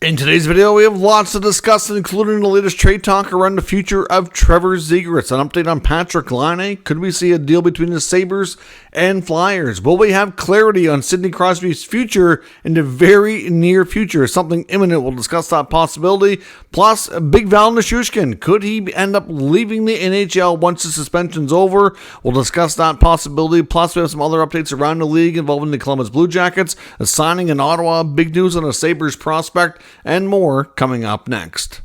In today's video, we have lots to discuss, including the latest trade talk around the future of Trevor Zegras, an update on Patrik Laine. Could we see a deal between the Sabres and Flyers? Will we have clarity on Sidney Crosby's future in the very near future? Something imminent. We'll discuss that possibility. Plus, Big Val Nichushkin. Could he end up leaving the NHL once the suspension's over? We'll discuss that possibility. Plus, we have some other updates around the league involving the Columbus Blue Jackets, a signing in Ottawa, big news on a Sabres prospect, and more coming up next.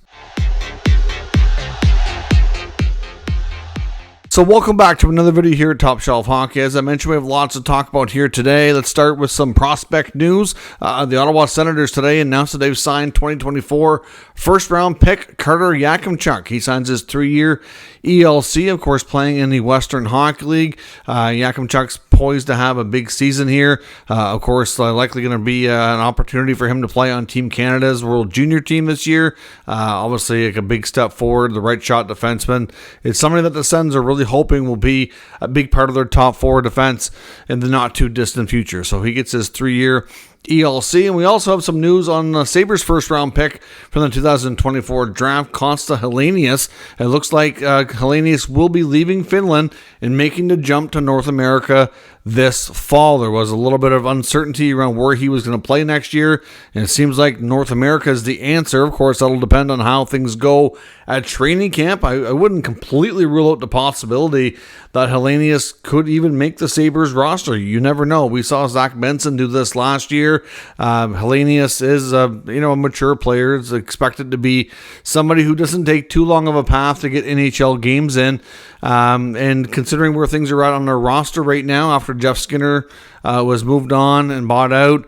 So welcome back to another video here at Top Shelf Hockey. As I mentioned, we have lots to talk about here today. Let's start with some prospect news. The Ottawa Senators today announced that they've signed 2024 first-round pick Carter Yakemchuk. He signs his 3-year ELC, of course, playing in the Western Hockey League. Yakemchuk's poised to have a big season here. Of course, likely going to be an opportunity for him to play on Team Canada's World Junior team this year. Obviously, like a big step forward, the right shot defenseman. It's somebody that the Sens are really hoping will be a big part of their top four defense in the not too distant future. So he gets his 3-year ELC, and we also have some news on Sabres first round pick from the 2024 draft, Helenius. It looks like Helenius will be leaving Finland and making the jump to North America this fall. There was a little bit of uncertainty around where he was going to play next year, and it seems like North America is the answer. Of course, that'll depend on how things go at training camp. I wouldn't completely rule out the possibility that Helenius could even make the Sabres roster. You never know. We saw Zach Benson do this last year. Helenius is a mature player. Is expected to be somebody who doesn't take too long of a path to get NHL games in. And considering where things are at on their roster right now, after Jeff Skinner was moved on and bought out,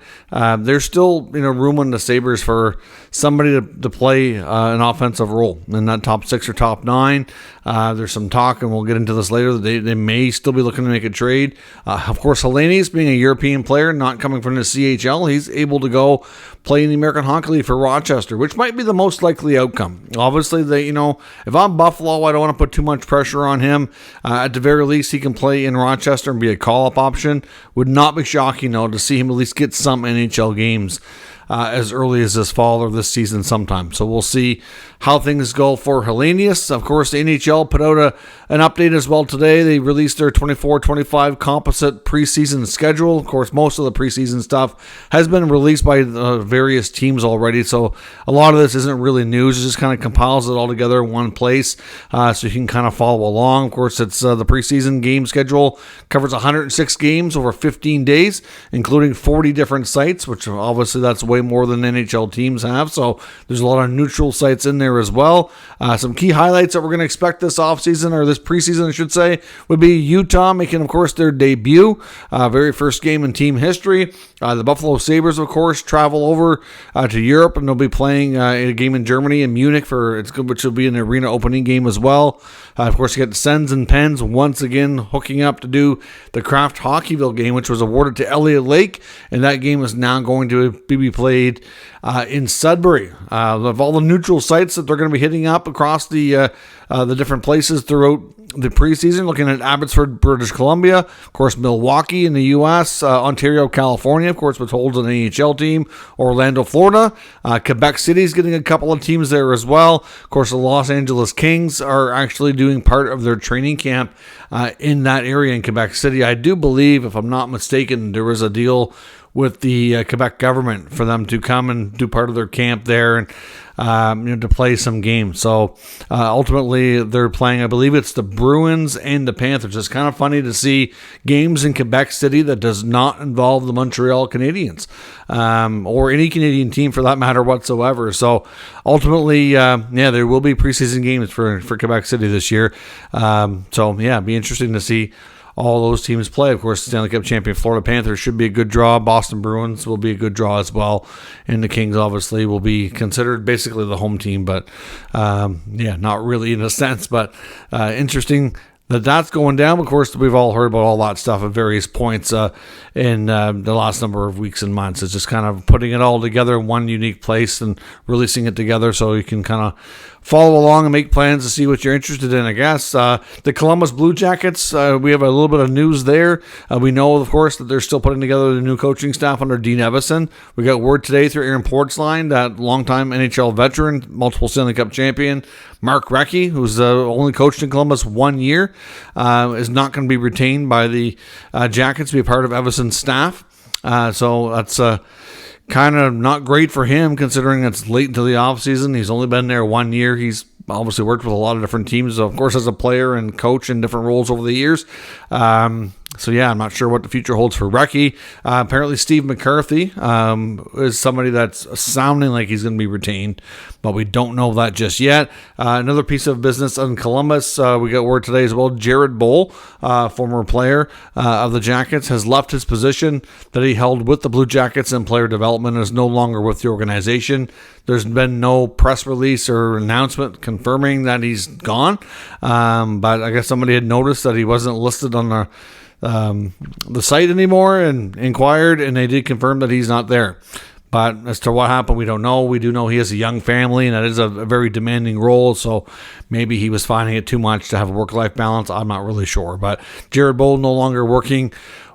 there's still room on the Sabres for somebody to play an offensive role in that top 6 or top 9. There's some talk, and we'll get into this later, that they may still be looking to make a trade. Of course, Helenius, being a European player, not coming from the CHL, he's able to go play in the American Hockey League for Rochester, which might be the most likely outcome. Obviously, if I'm Buffalo, I don't want to put too much pressure on him. At the very least, he can play in Rochester and be a call-up option. Would not be shocking, though, to see him at least get some NHL games as early as this fall or this season sometime. So we'll see how things go for Helenius. Of course, the NHL put out an update as well today. They released their 24-25 Composite preseason schedule. Of course, most of the preseason stuff has been released by various teams already, so a lot of this isn't really news. It just kind of compiles it all together in one place so you can kind of follow along. Of course, it's the preseason game schedule covers 106 games over 15 days, including 40 different sites, which obviously that's way more than NHL teams have, so there's a lot of neutral sites in there as well. Some key highlights that we're going to expect this offseason, or this preseason I should say, would be Utah making, of course, their debut, very first game in team history. The Buffalo Sabres, of course, travel over to Europe, and they'll be playing a game in Germany in Munich which will be an arena opening game as well. Of course, you get the Sens and Pens once again hooking up to do the Kraft Hockeyville game, which was awarded to Elliott Lake, and that game is now going to be played in Sudbury. Of all the neutral sites that they're going to be hitting up across the different places throughout the preseason, looking at Abbotsford, British Columbia, of course, Milwaukee in the U.S., Ontario, California, of course, which holds an NHL team, Orlando, Florida, Quebec City is getting a couple of teams there as well. Of course, the Los Angeles Kings are actually doing part of their training camp in that area in Quebec City. I do believe, if I'm not mistaken, there was a deal with the Quebec government for them to come and do part of their camp there and to play some games. So ultimately they're playing, I believe it's the Bruins and the Panthers. It's kind of funny to see games in Quebec City that does not involve the Montreal Canadiens or any Canadian team for that matter whatsoever. So ultimately, there will be preseason games for Quebec City this year. Be interesting to see all those teams play. Of course, Stanley Cup champion Florida Panthers should be a good draw. Boston Bruins will be a good draw as well. And the Kings obviously will be considered basically the home team, but not really in a sense, but interesting that's going down. Of course, we've all heard about all that stuff at various points in the last number of weeks and months. It's just kind of putting it all together in one unique place and releasing it together so you can kind of follow along and make plans to see what you're interested in, I guess. The Columbus Blue Jackets, we have a little bit of news there. We know, of course, that they're still putting together the new coaching staff under Dean Evison. We got word today through Aaron Portzline that longtime NHL veteran, multiple Stanley Cup champion, Mark Recchi, who's only coached in Columbus 1 year, is not going to be retained by the Jackets to be a part of Evison's staff. So that's kind of not great for him, considering it's late into the offseason. He's only been there 1 year. He's obviously worked with a lot of different teams, of course, as a player and coach in different roles over the years. So, yeah, I'm not sure what the future holds for Recchi. Apparently, Steve McCarthy is somebody that's sounding like he's going to be retained, but we don't know that just yet. Another piece of business in Columbus, we got word today as well. Jared Boll, former player of the Jackets, has left his position that he held with the Blue Jackets in player development and is no longer with the organization. There's been no press release or announcement confirming that he's gone, but I guess somebody had noticed that he wasn't listed on the site anymore and inquired, and they did confirm that he's not there. But as to what happened, we don't know. We do know he has a young family, and that is a very demanding role, so maybe he was finding it too much to have a work-life balance. I'm not really sure. But Jared Boll no longer working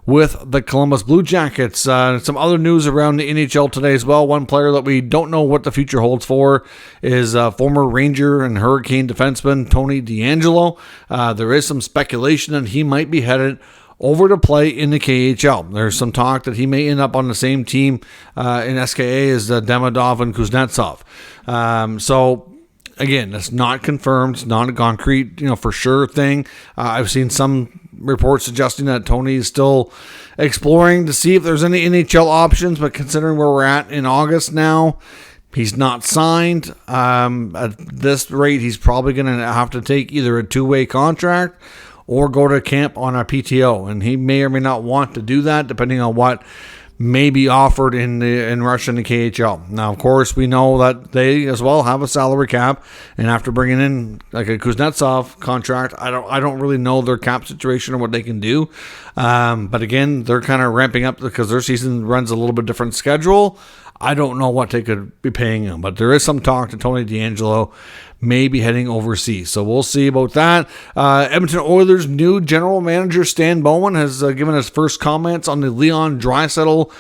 with the Columbus Blue Jackets. Some other news around the NHL today as well. One player that we don't know what the future holds for is former Ranger and Hurricane defenseman Tony DeAngelo. There is some speculation that he might be headed over to play in the KHL. There's some talk that he may end up on the same team in SKA as Demidov and Kuznetsov. So again, that's not confirmed. It's not a concrete, for sure thing. I've seen some reports suggesting that Tony is still exploring to see if there's any NHL options, but considering where we're at in August now, he's not signed. At this rate, he's probably going to have to take either a two-way contract or go to camp on a PTO, and he may or may not want to do that, depending on what may be offered in Russia and the KHL. Now, of course, we know that they as well have a salary cap, and after bringing in like a Kuznetsov contract, I don't really know their cap situation or what they can do. But again, they're kind of ramping up because their season runs a little bit different schedule. I don't know what they could be paying him, but there is some talk to Tony DeAngelo may be heading overseas. So we'll see about that. Edmonton Oilers' new general manager, Stan Bowman, has given his first comments on the Leon Draisaitl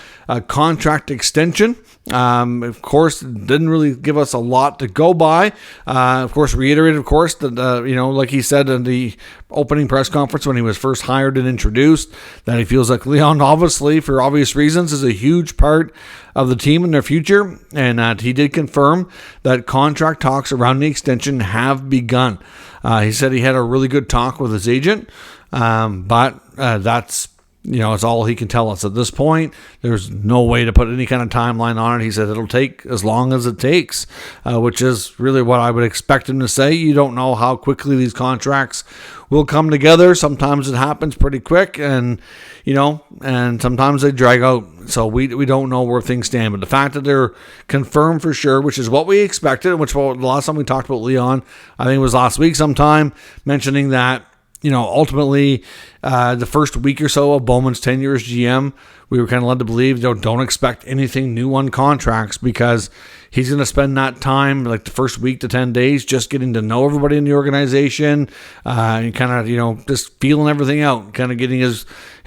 contract extension. Of course, didn't really give us a lot to go by. Of course, reiterated, of course, that, like he said in the opening press conference when he was first hired and introduced, that he feels like Leon, obviously, for obvious reasons, is a huge part of the team in their future, and that he did confirm that contract talks around the extension have begun. He said he had a really good talk with his agent, but that's it's all he can tell us at this point. There's no way to put any kind of timeline on it. He said it'll take as long as it takes, which is really what I would expect him to say. You don't know how quickly these contracts will come together. Sometimes it happens pretty quick, and sometimes they drag out. So we don't know where things stand. But the fact that they're confirmed for sure, which is what we expected, which the last time we talked about Leon, I think it was last week sometime, mentioning that ultimately, the first week or so of Bowman's tenure as GM, we were kind of led to believe, don't expect anything new on contracts, because he's going to spend that time, like the first week to 10 days, just getting to know everybody in the organization, and kind of, just feeling everything out, kind of getting his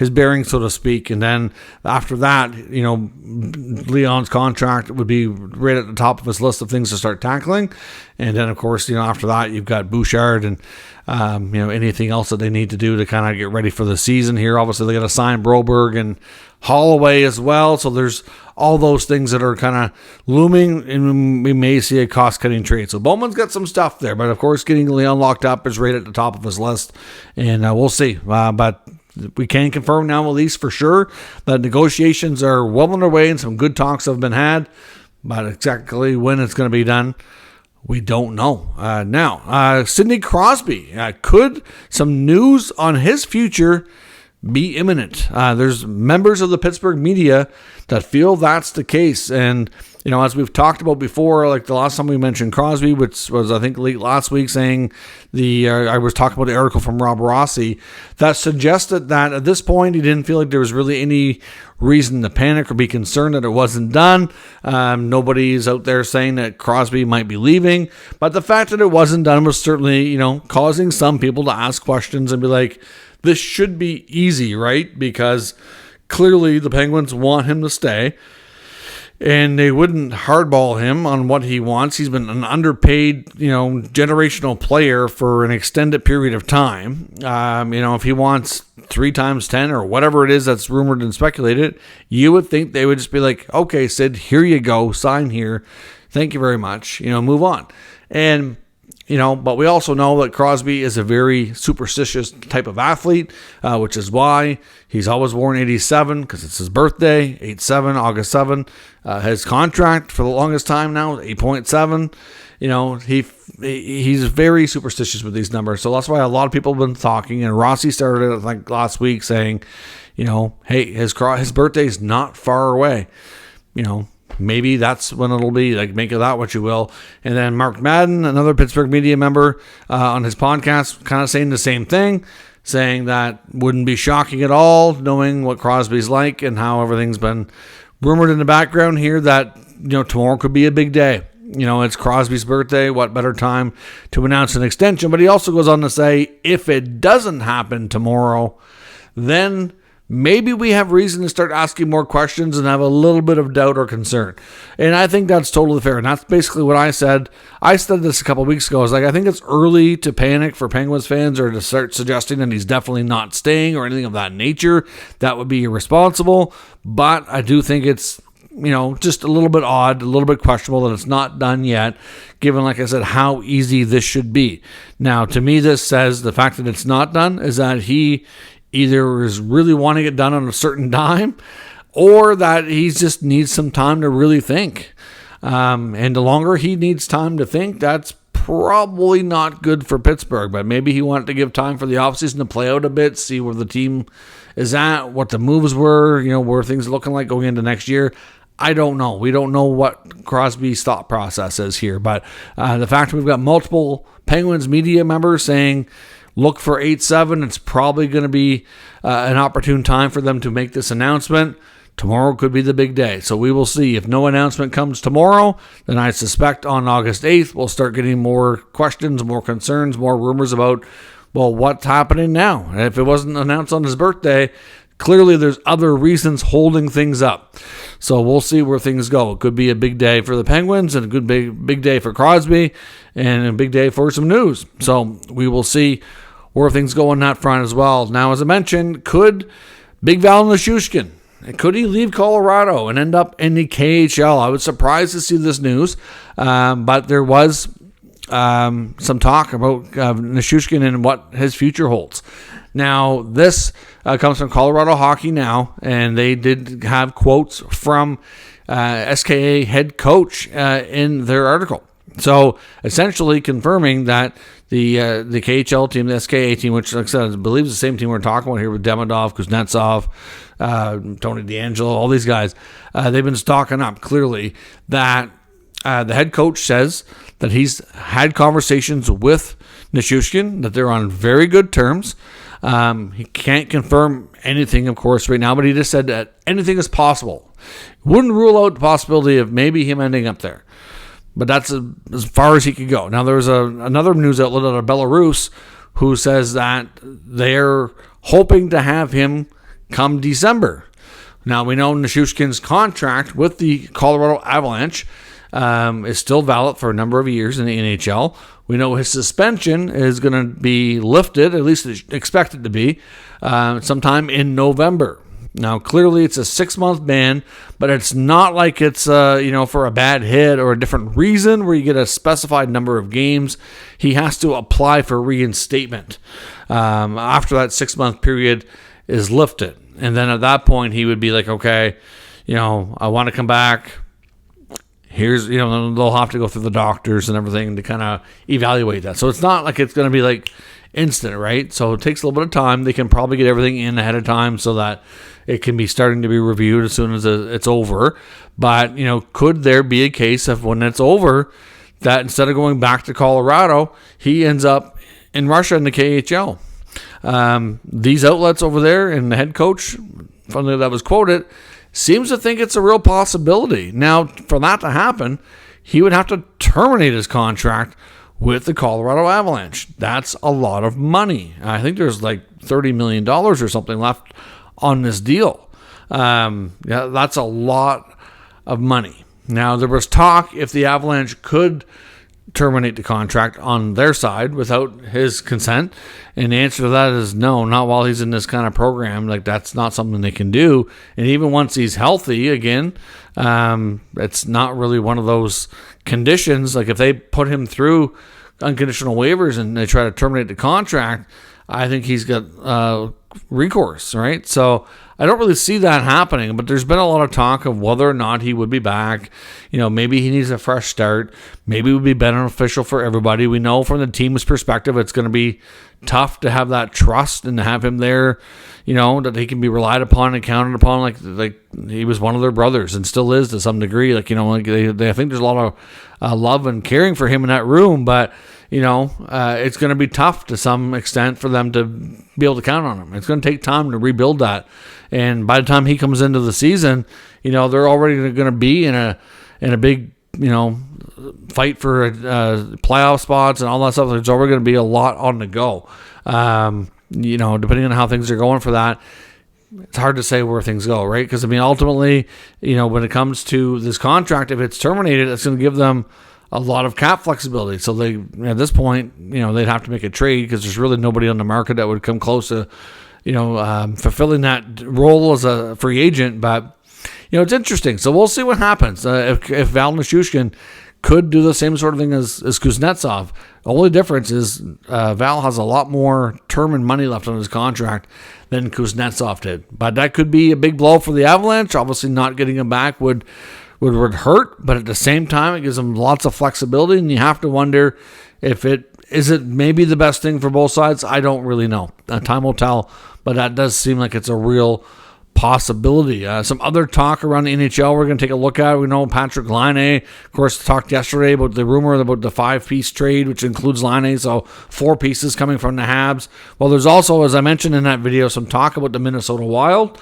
bearings, so to speak. And then after that, Leon's contract would be right at the top of his list of things to start tackling. And then, of course, after that, you've got Bouchard and, anything else that they need to do to kind of get ready for the season here. Obviously, they got to sign Broberg and Holloway as well. So there's all those things that are kind of looming, and we may see a cost-cutting trade. So Bowman's got some stuff there. But, of course, getting Leon locked up is right at the top of his list. And we'll see. But we can confirm now, at least for sure, that negotiations are well underway and some good talks have been had. But exactly when it's going to be done, we don't know. Now, Sidney Crosby, could some news on his future be imminent? There's members of the Pittsburgh media that feel that's the case, and as we've talked about before, like the last time we mentioned Crosby, which was, I think, late last week, saying I was talking about the article from Rob Rossi that suggested that at this point he didn't feel like there was really any reason to panic or be concerned that it wasn't done. Nobody's out there saying that Crosby might be leaving, but the fact that it wasn't done was certainly, causing some people to ask questions and be like, this should be easy, right? Because clearly the Penguins want him to stay. And they wouldn't hardball him on what he wants. He's been an underpaid, generational player for an extended period of time. If he wants 3 times 10 or whatever it is that's rumored and speculated, you would think they would just be like, okay, Sid, here you go, sign here. Thank you very much. Move on. And but we also know that Crosby is a very superstitious type of athlete, which is why he's always worn 87, because it's his birthday, 8/7, August 7. His contract for the longest time now, 8.7. He's very superstitious with these numbers. So that's why a lot of people have been talking, and Rossi started it, I think, last week saying, hey, his birthday's not far away. Maybe that's when it'll be. Like, make of that what you will. And then Mark Madden, another Pittsburgh media member, on his podcast, kind of saying the same thing, saying that wouldn't be shocking at all, knowing what Crosby's like and how everything's been rumored in the background here, that tomorrow could be a big day. It's Crosby's birthday. What better time to announce an extension? But he also goes on to say, if it doesn't happen tomorrow, then maybe we have reason to start asking more questions and have a little bit of doubt or concern. And I think that's totally fair. And that's basically what I said. I said this a couple of weeks ago. I was like, I think it's early to panic for Penguins fans or to start suggesting that he's definitely not staying or anything of that nature. That would be irresponsible. But I do think it's, just a little bit odd, a little bit questionable that it's not done yet, given, like I said, how easy this should be. Now, to me, this says the fact that it's not done is that he either is really wanting it done on a certain dime, or that he just needs some time to really think. And the longer he needs time to think, that's probably not good for Pittsburgh. But maybe he wanted to give time for the offseason to play out a bit, see where the team is at, what the moves were, where things are looking like going into next year. I don't know. We don't know what Crosby's thought process is here. But the fact that we've got multiple Penguins media members saying, look for 8/7. It's probably going to be an opportune time for them to make this announcement. Tomorrow could be the big day. So we will see. If no announcement comes tomorrow, then I suspect on August 8th, we'll start getting more questions, more concerns, more rumors about, well, what's happening now? And if it wasn't announced on his birthday, clearly there's other reasons holding things up. So we'll see where things go. It could be a big day for the Penguins and a good big day for Crosby and a big day for some news. So we will see where things go on that front as well. Now, as I mentioned, could Big Val Nichushkin, could he leave Colorado and end up in the KHL? I was surprised to see this news, but there was some talk about Nichushkin and what his future holds. Now, this comes from Colorado Hockey Now, and they did have quotes from SKA head coach in their article. So, essentially confirming that the KHL team, the SKA team, which, like I said, I believe is the same team we're talking about here with Demidov, Kuznetsov, Tony DeAngelo, all these guys, they've been stocking up clearly that the head coach says that he's had conversations with Nichushkin, that they're on very good terms. He can't confirm anything, of course, right now, but he just said that anything is possible. Wouldn't rule out the possibility of maybe him ending up there. But that's as far as he could go. Now, there's another news outlet out of Belarus who says that they're hoping to have him come December. Now, we know Nichushkin's contract with the Colorado Avalanche is still valid for a number of years in the NHL. We know his suspension is going to be lifted, at least it's expected to be, sometime in November. Now, clearly it's a 6-month ban, but it's not like it's, for a bad hit or a different reason where you get a specified number of games. He has to apply for reinstatement after that 6-month period is lifted. And then at that point, he would be like, okay, I want to come back. here's, they'll have to go through the doctors and everything to kind of evaluate that. So it's not like it's going to be like instant, right? So it takes a little bit of time. They can probably get everything in ahead of time so that it can be starting to be reviewed as soon as it's over. But, could there be a case of when it's over that instead of going back to Colorado, he ends up in Russia in the KHL? These outlets over there and the head coach, funny that was quoted, seems to think it's a real possibility. Now, for that to happen, he would have to terminate his contract with the Colorado Avalanche. That's a lot of money. I think there's like $30 million or something left on this deal. That's a lot of money. Now, there was talk if the Avalanche could terminate the contract on their side without his consent, and the answer to that is no, not while he's in this kind of program. Like, that's not something they can do. And even once he's healthy again, it's not really one of those conditions. Like, if they put him through unconditional waivers and they try to terminate the contract, I think he's got recourse, right? So I don't really see that happening, but there's been a lot of talk of whether or not he would be back. Maybe he needs a fresh start. Maybe it would be beneficial for everybody. We know from the team's perspective, it's going to be tough to have that trust and to have him there, that he can be relied upon and counted upon. Like he was one of their brothers and still is to some degree. I think there's a lot of love and caring for him in that room, but it's going to be tough to some extent for them to be able to count on him. It's going to take time to rebuild that. And by the time he comes into the season, they're already going to be in a big, fight for playoff spots and all that stuff. There's already going to be a lot on the go. Depending on how things are going for that, it's hard to say where things go, right? Because, ultimately, when it comes to this contract, if it's terminated, it's going to give them a lot of cap flexibility. So they, at this point, they'd have to make a trade because there's really nobody on the market that would come close to, fulfilling that role as a free agent. But, it's interesting. So we'll see what happens. If Val Nichushkin could do the same sort of thing as Kuznetsov. The only difference is Val has a lot more term and money left on his contract than Kuznetsov did. But that could be a big blow for the Avalanche. Obviously, not getting him back would hurt, but at the same time, it gives them lots of flexibility, and you have to wonder if it maybe the best thing for both sides. I don't really know. Time will tell, but that does seem like it's a real possibility. Some other talk around the NHL we're going to take a look at. We know Patrick Laine, of course, talked yesterday about the rumor about the 5-piece trade, which includes Laine, so 4 pieces coming from the Habs. Well, there's also, as I mentioned in that video, some talk about the Minnesota Wild,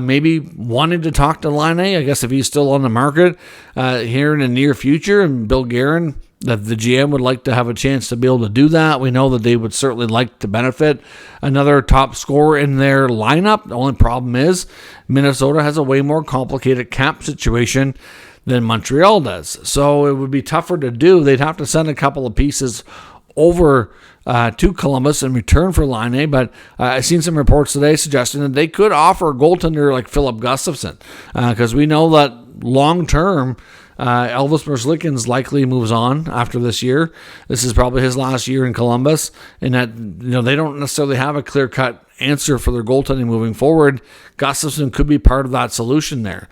maybe wanting to talk to Laine, I guess if he's still on the market here in the near future, and Bill Guerin, that the GM would like to have a chance to be able to do that. We know that they would certainly like to benefit another top scorer in their lineup. The only problem is Minnesota has a way more complicated cap situation than Montreal does. So it would be tougher to do. They'd have to send a couple of pieces over to Columbus in return for Laine, but I've seen some reports today suggesting that they could offer a goaltender like Philip Gustafsson, because we know that long-term, Elvis Merzlikins likely moves on after this year. This is probably his last year in Columbus, and that they don't necessarily have a clear-cut answer for their goaltending moving forward. Gustafsson could be part of that solution there,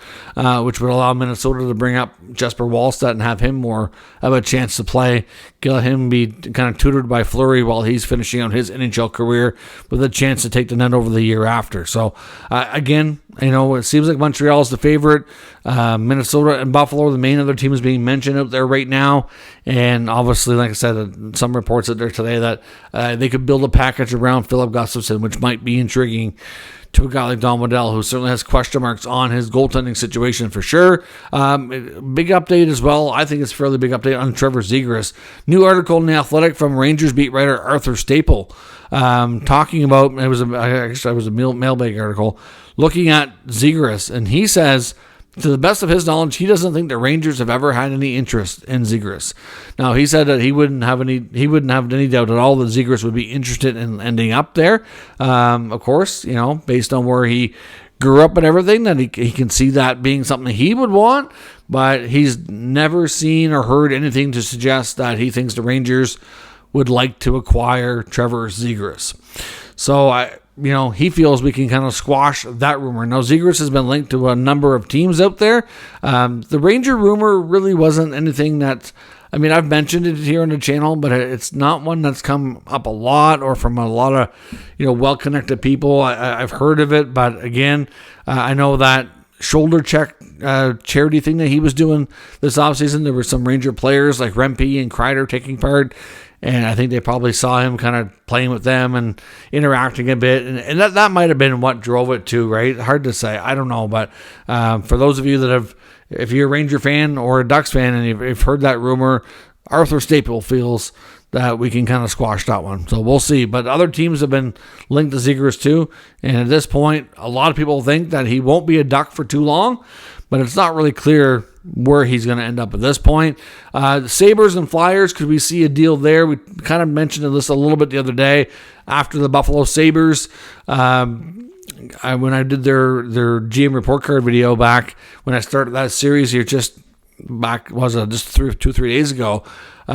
which would allow Minnesota to bring up Jesper Wallstedt and have him more of a chance to play. Let him be kind of tutored by Fleury while he's finishing out his NHL career with a chance to take the net over the year after. So, again, it seems like Montreal is the favorite. Minnesota and Buffalo are the main other teams being mentioned out there right now. And obviously, like I said, some reports out there today that they could build a package around Philip Gustafsson, which might be intriguing to a guy like Don Waddell, who certainly has question marks on his goaltending situation for sure. Big update as well. I think it's a fairly big update on Trevor Zegras. New article in The Athletic from Rangers beat writer Arthur Staple, talking about, it was a mailbag article, looking at Zegras, and he says, to the best of his knowledge, he doesn't think the Rangers have ever had any interest in Zegras. Now, he said that he wouldn't have any doubt at all that Zegras would be interested in ending up there. Of course, based on where he grew up and everything, that he can see that being something he would want, but he's never seen or heard anything to suggest that he thinks the Rangers would like to acquire Trevor Zegras. So he feels we can kind of squash that rumor. Now, Zegras has been linked to a number of teams out there. The Ranger rumor really wasn't anything that, I've mentioned it here on the channel, but it's not one that's come up a lot or from a lot of, well-connected people. I've heard of it, but again, I know that shoulder check charity thing that he was doing this offseason, there were some Ranger players like Rempe and Kreider taking part, and I think they probably saw him kind of playing with them and interacting a bit, and that might have been what drove it too, right? Hard to say. I don't know, but for those of you that have, if you're a Ranger fan or a Ducks fan and you've heard that rumor, Arthur Staple feels that we can kind of squash that one. So we'll see. But other teams have been linked to Zegras too, and at this point, a lot of people think that he won't be a Duck for too long, but it's not really clear where he's going to end up at this point. The Sabres and Flyers, could we see a deal there? We kind of mentioned this a little bit the other day after the Buffalo Sabres. When I did their GM report card video back when I started that series here, just 2-3 days ago,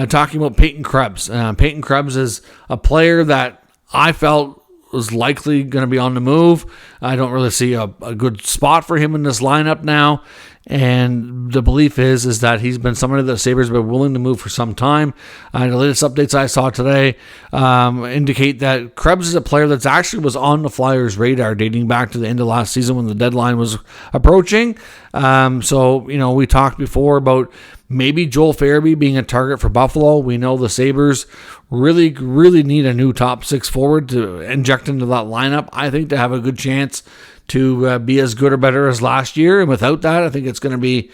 talking about Peyton Krebs. Peyton Krebs is a player that I felt was likely going to be on the move. I don't really see a good spot for him in this lineup now. And the belief is that he's been somebody that the Sabres have been willing to move for some time. The latest updates I saw today indicate that Krebs is a player that's actually was on the Flyers' radar dating back to the end of last season when the deadline was approaching. We talked before about maybe Joel Farabee being a target for Buffalo. We know the Sabres really, really need a new top six forward to inject into that lineup, I think, to have a good chance to be as good or better as last year. And without that, I think it's going to be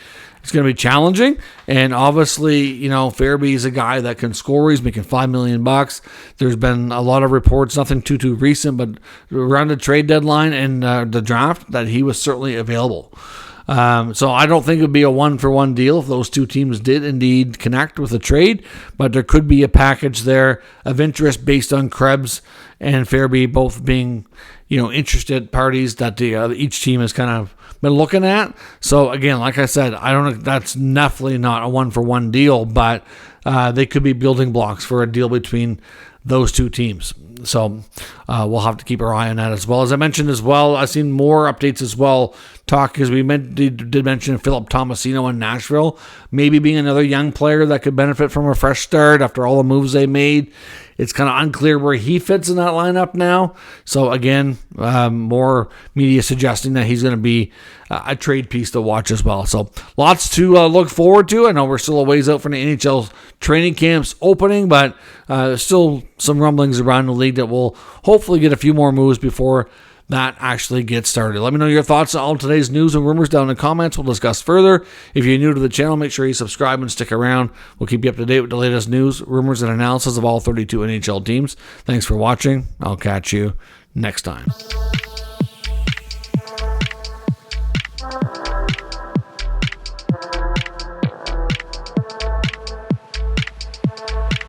challenging. And obviously, Farabee is a guy that can score. He's making $5 million. There's been a lot of reports, nothing too recent, but around the trade deadline and the draft, that he was certainly available. So I don't think it would be a 1-for-1 deal if those two teams did indeed connect with a trade, but there could be a package there of interest based on Krebs and Farabee both being, interested parties that each team has kind of been looking at. So again, like I said, I don't know, that's definitely not a 1-for-1 deal, but they could be building blocks for a deal between those two teams. So we'll have to keep our eye on that as well. As I mentioned as well, I've seen more updates as well. Because we did mention Philip Tomasino in Nashville, maybe being another young player that could benefit from a fresh start after all the moves they made. It's kind of unclear where he fits in that lineup now. So again, more media suggesting that he's going to be a trade piece to watch as well. So lots to look forward to. I know we're still a ways out from the NHL training camps opening, but there's still some rumblings around the league that will hopefully get a few more moves before that actually gets started. Let me know your thoughts on all today's news and rumors down in the comments. We'll discuss further. If you're new to the channel, make sure you subscribe and stick around. We'll keep you up to date with the latest news, rumors, and analysis of all 32 NHL teams. Thanks for watching. I'll catch you next time.